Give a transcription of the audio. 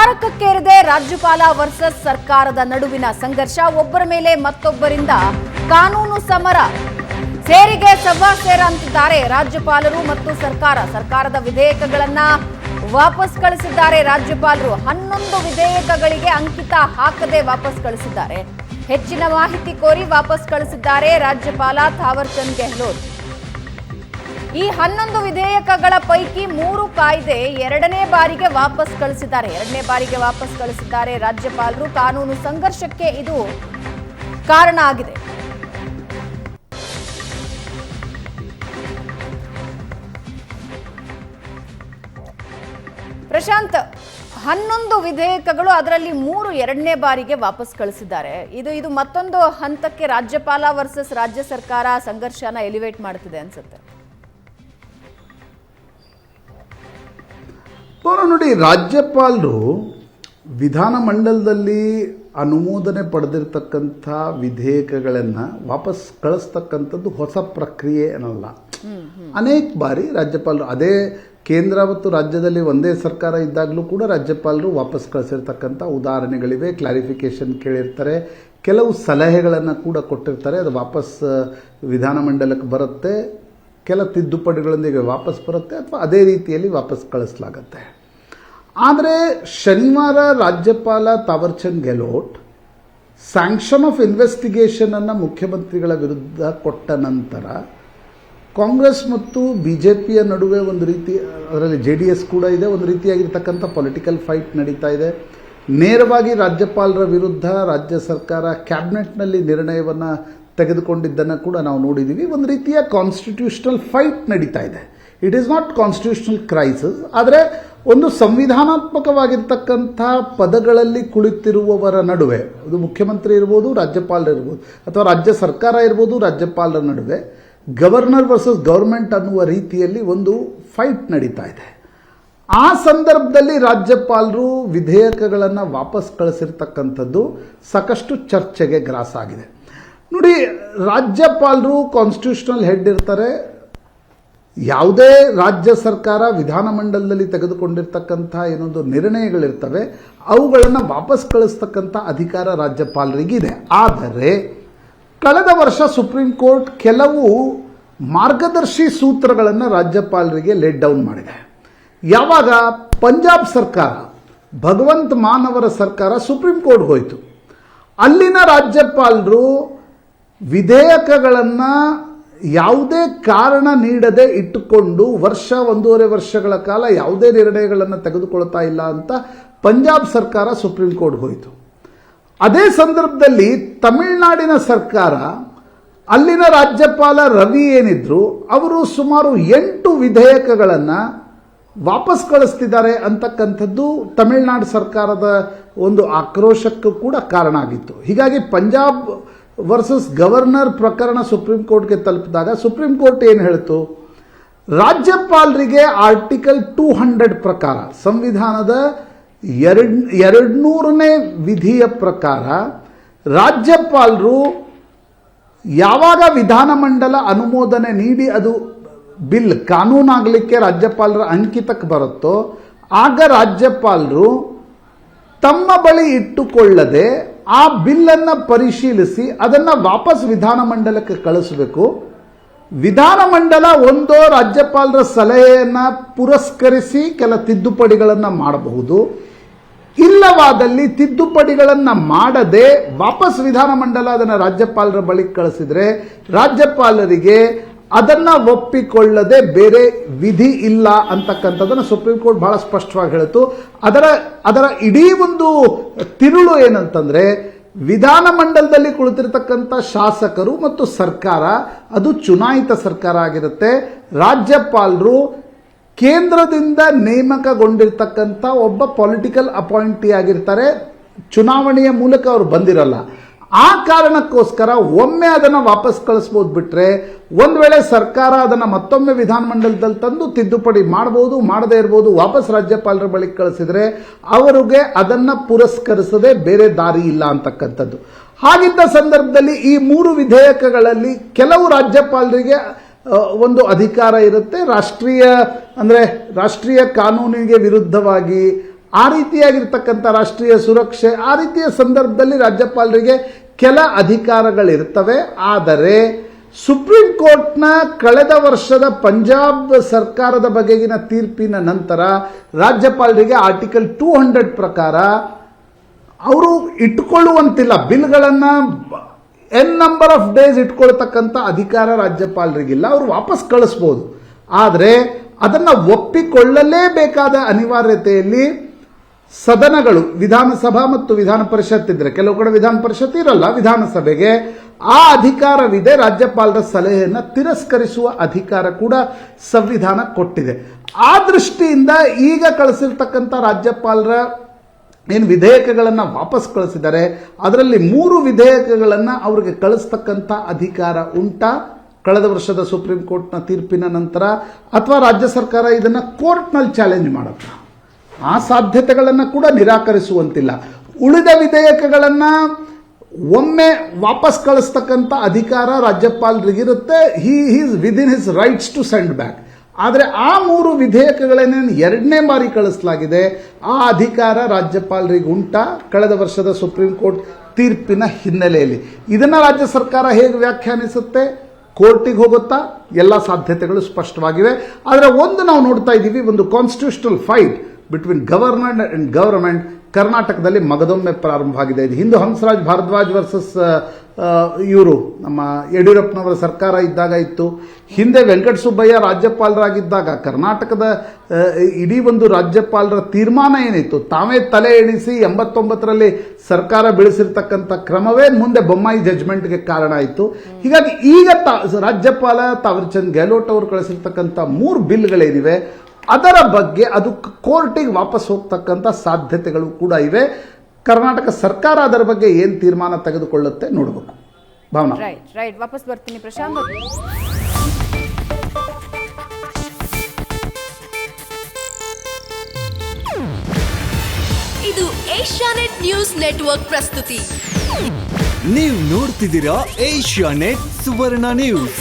ತಾರಕಕ್ಕೇರಿದೆ ರಾಜ್ಯಪಾಲ ವರ್ಸಸ್ ಸರ್ಕಾರದ ನಡುವಿನ ಸಂಘರ್ಷ. ಒಬ್ಬರ ಮೇಲೆ ಮತ್ತೊಬ್ಬರಿಂದ ಕಾನೂನು ಸಮರ. ಸೇರಿಗೆ ಸವಾ ಸೇರ ಅಂತಿದ್ದಾರೆ ರಾಜ್ಯಪಾಲರು ಮತ್ತು ಸರ್ಕಾರದ ವಿಧೇಯಕಗಳನ್ನ ವಾಪಸ್ ಕಳಿಸಿದ್ದಾರೆ ರಾಜ್ಯಪಾಲರು. 11 ವಿಧೇಯಕಗಳಿಗೆ ಅಂಕಿತ ಹಾಕದೆ ವಾಪಸ್ ಕಳಿಸಿದ್ದಾರೆ. ಹೆಚ್ಚಿನ ಮಾಹಿತಿ ಕೋರಿ ವಾಪಸ್ ಕಳಿಸಿದ್ದಾರೆ ರಾಜ್ಯಪಾಲ ಥಾವರ್ ಚಂದ್ ಗೆಹ್ಲೋಟ್. ಈ 11 ವಿಧೇಯಕಗಳ ಪೈಕಿ 3 ಕಾಯ್ದೆ ಎರಡನೇ ಬಾರಿಗೆ ವಾಪಸ್ ಕಳಿಸಿದ್ದಾರೆ ರಾಜ್ಯಪಾಲರು. ಕಾನೂನು ಸಂಘರ್ಷಕ್ಕೆ ಇದು ಕಾರಣ ಆಗಿದೆ. ಪ್ರಶಾಂತ್, 11 ವಿಧೇಯಕಗಳು, ಅದರಲ್ಲಿ 3 ಎರಡನೇ ಬಾರಿಗೆ ವಾಪಸ್ ಕಳಿಸಿದ್ದಾರೆ. ಇದು ಮತ್ತೊಂದು ಹಂತಕ್ಕೆ ರಾಜ್ಯಪಾಲ ವರ್ಸಸ್ ರಾಜ್ಯ ಸರ್ಕಾರ ಸಂಘರ್ಷನ ಎಲಿವೇಟ್ ಮಾಡ್ತಿದೆ ಅನ್ಸುತ್ತೆ. ನೋಡಿ, ರಾಜ್ಯಪಾಲರು ವಿಧಾನಮಂಡಲದಲ್ಲಿ ಅನುಮೋದನೆ ಪಡೆದಿರತಕ್ಕಂಥ ವಿಧೇಯಕಗಳನ್ನು ವಾಪಸ್ ಕಳಿಸ್ತಕ್ಕಂಥದ್ದು ಹೊಸ ಪ್ರಕ್ರಿಯೆ ಏನಲ್ಲ. ಅನೇಕ ಬಾರಿ ರಾಜ್ಯಪಾಲರು ಅದೇ ಕೇಂದ್ರ ಮತ್ತು ರಾಜ್ಯದಲ್ಲಿ ಒಂದೇ ಸರ್ಕಾರ ಇದ್ದಾಗಲೂ ಕೂಡ ರಾಜ್ಯಪಾಲರು ವಾಪಸ್ ಕಳಿಸಿರ್ತಕ್ಕಂಥ ಉದಾಹರಣೆಗಳಿವೆ. ಕ್ಲಾರಿಫಿಕೇಶನ್ ಕೇಳಿರ್ತಾರೆ, ಕೆಲವು ಸಲಹೆಗಳನ್ನು ಕೂಡ ಕೊಟ್ಟಿರ್ತಾರೆ. ಅದು ವಾಪಸ್ ವಿಧಾನಮಂಡಲಕ್ಕೆ ಬರುತ್ತೆ, ಕೆಲ ತಿದ್ದುಪಡಿಗಳೊಂದಿಗೆ ವಾಪಸ್ ಬರುತ್ತೆ ಅಥವಾ ಅದೇ ರೀತಿಯಲ್ಲಿ ವಾಪಸ್ ಕಳಿಸಲಾಗತ್ತೆ. ಆದರೆ ಶನಿವಾರ ರಾಜ್ಯಪಾಲ ಥಾವರ್ ಚಂದ್ ಗೆಹ್ಲೋಟ್ ಸ್ಯಾಂಕ್ಷನ್ ಆಫ್ ಇನ್ವೆಸ್ಟಿಗೇಷನನ್ನು ಮುಖ್ಯಮಂತ್ರಿಗಳ ವಿರುದ್ಧ ಕೊಟ್ಟ ನಂತರ ಕಾಂಗ್ರೆಸ್ ಮತ್ತು BJPಯ ನಡುವೆ ಒಂದು ರೀತಿ, ಅದರಲ್ಲಿ JDS ಕೂಡ ಇದೆ, ಒಂದು ರೀತಿಯಾಗಿರ್ತಕ್ಕಂಥ ಪೊಲಿಟಿಕಲ್ ಫೈಟ್ ನಡೀತಾ ಇದೆ. ನೇರವಾಗಿ ರಾಜ್ಯಪಾಲರ ವಿರುದ್ಧ ರಾಜ್ಯ ಸರ್ಕಾರ ಕ್ಯಾಬಿನೆಟ್ನಲ್ಲಿ ನಿರ್ಣಯವನ್ನು ತೆಗೆದುಕೊಂಡಿದ್ದನ್ನು ಕೂಡ ನಾವು ನೋಡಿದ್ದೀವಿ. ಒಂದು ರೀತಿಯ ಕಾನ್ಸ್ಟಿಟ್ಯೂಷನಲ್ ಫೈಟ್ ನಡೀತಾ ಇದೆ. It is not constitutional crisis, ಆದರೆ ಒಂದು ಸಂವಿಧಾನಾತ್ಮಕವಾಗಿರ್ತಕ್ಕಂಥ ಪದಗಳಲ್ಲಿ ಕುಳಿತಿರುವವರ ನಡುವೆ, ಅದು ಮುಖ್ಯಮಂತ್ರಿ ಇರ್ಬೋದು, ರಾಜ್ಯಪಾಲರು ಇರ್ಬೋದು, ಅಥವಾ ರಾಜ್ಯ ಸರ್ಕಾರ ಇರ್ಬೋದು, ರಾಜ್ಯಪಾಲರ ನಡುವೆ ಗವರ್ನರ್ ವರ್ಸಸ್ ಗವರ್ಮೆಂಟ್ ಅನ್ನುವ ರೀತಿಯಲ್ಲಿ ಒಂದು ಫೈಟ್ ನಡೀತಾ ಇದೆ. ಆ ಸಂದರ್ಭದಲ್ಲಿ ರಾಜ್ಯಪಾಲರು ವಿಧೇಯಕಗಳನ್ನು ವಾಪಸ್ ಕಳಿಸಿರ್ತಕ್ಕಂಥದ್ದು ಸಾಕಷ್ಟು ಚರ್ಚೆಗೆ ಗ್ರಾಸ ಆಗಿದೆ. ನೋಡಿ, ರಾಜ್ಯಪಾಲರು ಕಾನ್ಸ್ಟಿಟ್ಯೂಷನಲ್ ಹೆಡ್ ಇರ್ತಾರೆ. ಯಾವುದೇ ರಾಜ್ಯ ಸರ್ಕಾರ ವಿಧಾನಮಂಡಲದಲ್ಲಿ ತೆಗೆದುಕೊಂಡಿರ್ತಕ್ಕಂಥ ಏನೊಂದು ನಿರ್ಣಯಗಳಿರ್ತವೆ ಅವುಗಳನ್ನು ವಾಪಸ್ ಕಳಿಸ್ತಕ್ಕಂಥ ಅಧಿಕಾರ ರಾಜ್ಯಪಾಲರಿಗಿದೆ. ಆದರೆ ಕಳೆದ ವರ್ಷ ಸುಪ್ರೀಂ ಕೋರ್ಟ್ ಕೆಲವು ಮಾರ್ಗದರ್ಶಿ ಸೂತ್ರಗಳನ್ನು ರಾಜ್ಯಪಾಲರಿಗೆ ಲೇಟ್ ಡೌನ್ ಮಾಡಿದೆ. ಯಾವಾಗ ಪಂಜಾಬ್ ಸರ್ಕಾರ, ಭಗವಂತ್ ಮಾನ್ ಅವರ ಸರ್ಕಾರ ಸುಪ್ರೀಂ ಕೋರ್ಟ್ ಹೋಯಿತು, ಅಲ್ಲಿನ ರಾಜ್ಯಪಾಲರು ವಿಧೇಯಕಗಳನ್ನು ಯಾವುದೇ ಕಾರಣ ನೀಡದೆ ಇಟ್ಟುಕೊಂಡು ಒಂದೂವರೆ ವರ್ಷಗಳ ಕಾಲ ಯಾವುದೇ ನಿರ್ಣಯಗಳನ್ನು ತೆಗೆದುಕೊಳ್ತಾ ಇಲ್ಲ ಅಂತ ಪಂಜಾಬ್ ಸರ್ಕಾರ ಸುಪ್ರೀಂ ಕೋರ್ಟ್ ಹೋಯಿತು. ಅದೇ ಸಂದರ್ಭದಲ್ಲಿ ತಮಿಳುನಾಡಿನ ಸರ್ಕಾರ, ಅಲ್ಲಿನ ರಾಜ್ಯಪಾಲ ರವಿ ಏನಿದ್ರು, ಅವರು ಸುಮಾರು 8 ವಿಧೇಯಕಗಳನ್ನು ವಾಪಸ್ ಕಳಿಸ್ತಿದ್ದಾರೆ ಅಂತಕ್ಕಂಥದ್ದು ತಮಿಳುನಾಡು ಸರ್ಕಾರದ ಒಂದು ಆಕ್ರೋಶಕ್ಕೂ ಕೂಡ ಕಾರಣ ಆಗಿತ್ತು. ಹೀಗಾಗಿ ಪಂಜಾಬ್ ವರ್ಸಸ್ ಗವರ್ನರ್ ಪ್ರಕರಣ ಸುಪ್ರೀಂ ಕೋರ್ಟ್ಗೆ ತಲುಪಿದಾಗ ಸುಪ್ರೀಂ ಕೋರ್ಟ್ ಏನು ಹೇಳಿತು, ರಾಜ್ಯಪಾಲರಿಗೆ ಆರ್ಟಿಕಲ್ 200 ಪ್ರಕಾರ, ಸಂವಿಧಾನದ 200ನೇ ವಿಧಿಯ ಪ್ರಕಾರ ರಾಜ್ಯಪಾಲರು ಯಾವಾಗ ವಿಧಾನಮಂಡಲ ಅನುಮೋದನೆ ನೀಡಿ ಅದು ಬಿಲ್ ಕಾನೂನಾಗಲಿಕ್ಕೆ ರಾಜ್ಯಪಾಲರ ಅಂಕಿತಕ್ಕೆ ಬರುತ್ತೋ ಆಗ ರಾಜ್ಯಪಾಲರು ತಮ್ಮ ಬಳಿ ಇಟ್ಟುಕೊಳ್ಳದೆ ಆ ಬಿಲ್ಲನ್ನು ಪರಿಶೀಲಿಸಿ ಅದನ್ನು ವಾಪಸ್ ವಿಧಾನಮಂಡಲಕ್ಕೆ ಕಳಿಸಬೇಕು. ವಿಧಾನಮಂಡಲ ಒಂದೋ ರಾಜ್ಯಪಾಲರ ಸಲಹೆಯನ್ನು ಪುರಸ್ಕರಿಸಿ ಕೆಲ ತಿದ್ದುಪಡಿಗಳನ್ನು ಮಾಡಬಹುದು, ಇಲ್ಲವಾದಲ್ಲಿ ತಿದ್ದುಪಡಿಗಳನ್ನು ಮಾಡದೆ ವಾಪಸ್ ವಿಧಾನಮಂಡಲ ಅದನ್ನು ರಾಜ್ಯಪಾಲರ ಬಳಿ ಕಳಿಸಿದರೆ ರಾಜ್ಯಪಾಲರಿಗೆ ಅದನ್ನು ಒಪ್ಪಿಕೊಳ್ಳದೆ ಬೇರೆ ವಿಧಿ ಇಲ್ಲ ಅಂತಕ್ಕಂಥದ್ದನ್ನು ಸುಪ್ರೀಂ ಕೋರ್ಟ್ ಬಹಳ ಸ್ಪಷ್ಟವಾಗಿ ಹೇಳಿತು. ಅದರ ಇಡೀ ಒಂದು ತಿರುಳು ಏನಂತಂದರೆ, ವಿಧಾನಮಂಡಲದಲ್ಲಿ ಕುಳಿತಿರ್ತಕ್ಕಂಥ ಶಾಸಕರು ಮತ್ತು ಸರ್ಕಾರ ಅದು ಚುನಾಯಿತ ಸರ್ಕಾರ ಆಗಿರುತ್ತೆ. ರಾಜ್ಯಪಾಲರು ಕೇಂದ್ರದಿಂದ ನೇಮಕಗೊಂಡಿರ್ತಕ್ಕಂಥ ಒಬ್ಬ ಪೊಲಿಟಿಕಲ್ ಅಪಾಯಿಂಟಿ ಆಗಿರ್ತಾರೆ, ಚುನಾವಣೆಯ ಮೂಲಕ ಅವರು ಬಂದಿರಲ್ಲ. ಆ ಕಾರಣಕ್ಕೋಸ್ಕರ ಒಮ್ಮೆ ಅದನ್ನು ವಾಪಸ್ ಕಳಿಸ್ಬೋದು, ಬಿಟ್ಟರೆ ಒಂದು ವೇಳೆ ಸರ್ಕಾರ ಅದನ್ನು ಮತ್ತೊಮ್ಮೆ ವಿಧಾನಮಂಡಲದಲ್ಲಿ ತಂದು ತಿದ್ದುಪಡಿ ಮಾಡಬಹುದು, ಮಾಡದೇ ಇರ್ಬೋದು. ವಾಪಸ್ ರಾಜ್ಯಪಾಲರ ಬಳಿ ಕಳಿಸಿದರೆ ಅವರಿಗೆ ಅದನ್ನು ಪುರಸ್ಕರಿಸದೆ ಬೇರೆ ದಾರಿ ಇಲ್ಲ ಅಂತಕ್ಕಂಥದ್ದು. ಹಾಗಿದ್ದ ಸಂದರ್ಭದಲ್ಲಿ ಈ 3 ವಿಧೇಯಕಗಳಲ್ಲಿ ಕೆಲವು ರಾಜ್ಯಪಾಲರಿಗೆ ಒಂದು ಅಧಿಕಾರ ಇರುತ್ತೆ, ರಾಷ್ಟ್ರೀಯ ಕಾನೂನಿಗೆ ವಿರುದ್ಧವಾಗಿ ಆ ರೀತಿಯಾಗಿರ್ತಕ್ಕಂಥ ರಾಷ್ಟ್ರೀಯ ಸುರಕ್ಷೆ ಆ ರೀತಿಯ ಸಂದರ್ಭದಲ್ಲಿ ರಾಜ್ಯಪಾಲರಿಗೆ ಕೆಲ ಅಧಿಕಾರಗಳಿರ್ತವೆ. ಆದರೆ ಸುಪ್ರೀಂ ಕೋರ್ಟ್ನ ಕಳೆದ ವರ್ಷದ ಪಂಜಾಬ್ ಸರ್ಕಾರದ ಬಗೆಗಿನ ತೀರ್ಪಿನ ನಂತರ ರಾಜ್ಯಪಾಲರಿಗೆ ಆರ್ಟಿಕಲ್ 200 ಪ್ರಕಾರ ಅವರು ಇಟ್ಟುಕೊಳ್ಳುವಂತಿಲ್ಲ, ಬಿಲ್ಗಳನ್ನು ಎನ್ ನಂಬರ್ ಆಫ್ ಡೇಸ್ ಇಟ್ಕೊಳ್ತಕ್ಕಂಥ ಅಧಿಕಾರ ರಾಜ್ಯಪಾಲರಿಗಿಲ್ಲ. ಅವರು ವಾಪಸ್ ಕಳಿಸ್ಬೋದು. ಆದರೆ ಅದನ್ನು ಒಪ್ಪಿಕೊಳ್ಳಲೇಬೇಕಾದ ಅನಿವಾರ್ಯತೆಯಲ್ಲಿ ಸದನಗಳು, ವಿಧಾನಸಭಾ ಮತ್ತು ವಿಧಾನ ಪರಿಷತ್ ಇದ್ರೆ, ಕೆಲವು ಕಡೆ ವಿಧಾನ ಪರಿಷತ್ ಇರಲ್ಲ, ವಿಧಾನಸಭೆಗೆ ಆ ಅಧಿಕಾರವಿದೆ. ರಾಜ್ಯಪಾಲರ ಸಲಹೆಯನ್ನು ತಿರಸ್ಕರಿಸುವ ಅಧಿಕಾರ ಕೂಡ ಸಂವಿಧಾನ ಕೊಟ್ಟಿದೆ. ಆ ದೃಷ್ಟಿಯಿಂದ ಈಗ ಕಳಿಸಿರ್ತಕ್ಕಂಥ ರಾಜ್ಯಪಾಲರ ಏನು ವಿಧೇಯಕಗಳನ್ನು ವಾಪಸ್ ಕಳಿಸಿದ್ದಾರೆ, ಅದರಲ್ಲಿ 3 ವಿಧೇಯಕಗಳನ್ನು ಅವರಿಗೆ ಕಳಿಸ್ತಕ್ಕಂಥ ಅಧಿಕಾರ ಉಂಟಾ ಕಳೆದ ವರ್ಷದ ಸುಪ್ರೀಂ ಕೋರ್ಟ್ನ ತೀರ್ಪಿನ ನಂತರ, ಅಥವಾ ರಾಜ್ಯ ಸರ್ಕಾರ ಇದನ್ನು ಕೋರ್ಟ್ನಲ್ಲಿ ಚಾಲೆಂಜ್ ಮಾಡುತ್ತಾ? ಆ ಸಾಧ್ಯತೆಗಳನ್ನು ಕೂಡ ನಿರಾಕರಿಸುವಂತಿಲ್ಲ. ಉಳಿದ ವಿಧೇಯಕಗಳನ್ನು ಒಮ್ಮೆ ವಾಪಸ್ ಕಳಿಸ್ತಕ್ಕಂಥ ಅಧಿಕಾರ ರಾಜ್ಯಪಾಲರಿಗಿರುತ್ತೆ. He is within his rights to send back. ಆದರೆ ಆ 3 ವಿಧೇಯಕಗಳನ್ನೇನು 2ನೇ ಬಾರಿ ಕಳಿಸಲಾಗಿದೆ, ಆ ಅಧಿಕಾರ ರಾಜ್ಯಪಾಲರಿಗೆ ಉಂಟಾ ಕಳೆದ ವರ್ಷದ ಸುಪ್ರೀಂ ಕೋರ್ಟ್ ತೀರ್ಪಿನ ಹಿನ್ನೆಲೆಯಲ್ಲಿ? ಇದನ್ನು ರಾಜ್ಯ ಸರ್ಕಾರ ಹೇಗೆ ವ್ಯಾಖ್ಯಾನಿಸುತ್ತೆ? ಕೋರ್ಟಿಗೆ ಹೋಗುತ್ತಾ? ಎಲ್ಲ ಸಾಧ್ಯತೆಗಳು ಸ್ಪಷ್ಟವಾಗಿವೆ. ಆದರೆ ಒಂದು ನಾವು ನೋಡ್ತಾ ಇದ್ದೀವಿ, ಒಂದು constitutional fight between governor and government ಕರ್ನಾಟಕದಲ್ಲಿ ಮಗದೊಮ್ಮೆ ಪ್ರಾರಂಭ ಆಗಿದೆ. ಇದು ಹಿಂದೂ ಹಂಸರಾಜ್ ಭಾರದ್ವಾಜ್ ವರ್ಸಸ್ ಇವರು ನಮ್ಮ ಯಡಿಯೂರಪ್ಪನವರ ಸರ್ಕಾರ ಇದ್ದಾಗ ಇತ್ತು. ಹಿಂದೆ ವೆಂಕಟಸುಬ್ಬಯ್ಯ ರಾಜ್ಯಪಾಲರಾಗಿದ್ದಾಗ ಕರ್ನಾಟಕದ ಇಡೀ ಒಂದು ರಾಜ್ಯಪಾಲರ ತೀರ್ಮಾನ ಏನಿತ್ತು, ತಾವೇ ತಲೆ ಎಣಿಸಿ 89ರಲ್ಲಿ ಸರ್ಕಾರ ಬೆಳೆಸಿರ್ತಕ್ಕಂಥ ಕ್ರಮವೇ ಮುಂದೆ ಬೊಮ್ಮಾಯಿ ಜಡ್ಜ್ಮೆಂಟ್ಗೆ ಕಾರಣ ಆಯಿತು. ಹೀಗಾಗಿ ಈಗ ರಾಜ್ಯಪಾಲ ತಾವರ್ಚಂದ್ ಗೆಹ್ಲೋಟ್ ಅವರು ಕಳಿಸಿರ್ತಕ್ಕಂಥ 3 ಬಿಲ್ಗಳೇನಿವೆ ಅದರ ಬಗ್ಗೆ ಅದು ಕೋರ್ಟಿಗೆ ವಾಪಸ್ ಹೋಗ್ತಕ್ಕಂಥ ಸಾಧ್ಯತೆಗಳು ಕೂಡ ಇವೆ. ಕರ್ನಾಟಕ ಸರ್ಕಾರ ಅದರ ಬಗ್ಗೆ ಏನು ತೀರ್ಮಾನ ತೆಗೆದುಕೊಳ್ಳುತ್ತೆ ನೋಡಬೇಕು. ಭಾವನಾ. ರೈಟ್ ವಾಪಸ್ ಬರ್ತೀನಿ ಪ್ರಶಾಂತ್. ಇದು ಏಷ್ಯಾನೆಟ್ ನ್ಯೂಸ್ ನೆಟ್ವರ್ಕ್ ಪ್ರಸ್ತುತಿ. ನೀವು ನೋಡ್ತಿದ್ದೀರಾ ಏಷ್ಯಾನೆಟ್ ಸುವರ್ಣ ನ್ಯೂಸ್.